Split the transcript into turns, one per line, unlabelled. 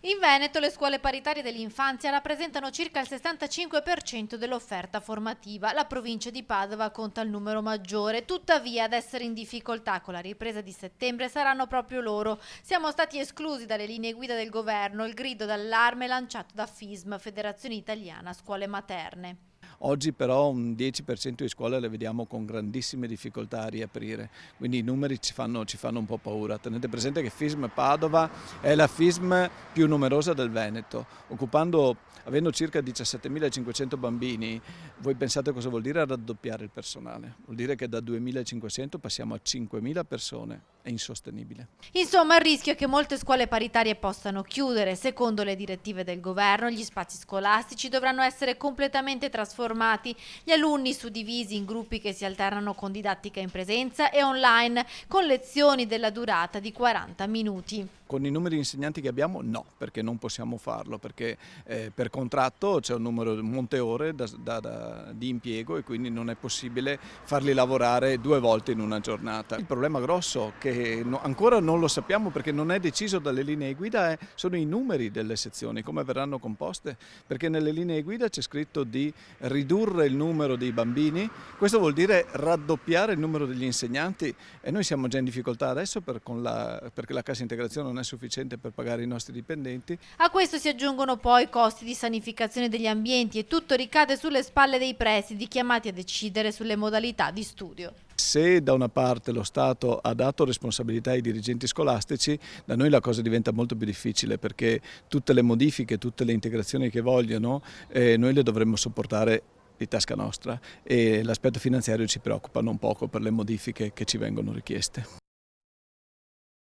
In Veneto le scuole paritarie dell'infanzia rappresentano circa il 65% dell'offerta formativa. La provincia di Padova conta il numero maggiore, tuttavia ad essere in difficoltà con la ripresa di settembre saranno proprio loro. Siamo stati esclusi dalle linee guida del governo, il grido d'allarme lanciato da FISM, Federazione Italiana Scuole Materne.
Oggi però un 10% di scuole le vediamo con grandissime difficoltà a riaprire, quindi i numeri ci fanno un po' paura. Tenete presente che FISM Padova è la FISM più numerosa del Veneto, avendo circa 17.500 bambini. Voi pensate cosa vuol dire raddoppiare il personale? Vuol dire che da 2.500 passiamo a 5.000 persone, è insostenibile.
Insomma, il rischio è che molte scuole paritarie possano chiudere. Secondo le direttive del governo, gli spazi scolastici dovranno essere completamente trasformati, gli alunni suddivisi in gruppi che si alternano con didattica in presenza e online, con lezioni della durata di 40 minuti.
Con i numeri di insegnanti che abbiamo no, perché non possiamo farlo, perché per contratto c'è un monte ore di impiego e quindi non è possibile farli lavorare 2 volte in una giornata. Il problema grosso, che ancora non lo sappiamo perché non è deciso dalle linee guida, sono i numeri delle sezioni, come verranno composte, perché nelle linee guida c'è scritto di ridurre il numero dei bambini, questo vuol dire raddoppiare il numero degli insegnanti e noi siamo già in difficoltà adesso perché la cassa integrazione non è sufficiente per pagare i nostri dipendenti.
A questo si aggiungono poi costi di sanificazione degli ambienti e tutto ricade sulle spalle dei presidi chiamati a decidere sulle modalità di studio.
Se da una parte lo Stato ha dato responsabilità ai dirigenti scolastici, da noi la cosa diventa molto più difficile perché tutte le modifiche, tutte le integrazioni che vogliono, noi le dovremmo sopportare di tasca nostra e l'aspetto finanziario ci preoccupa non poco per le modifiche che ci vengono richieste.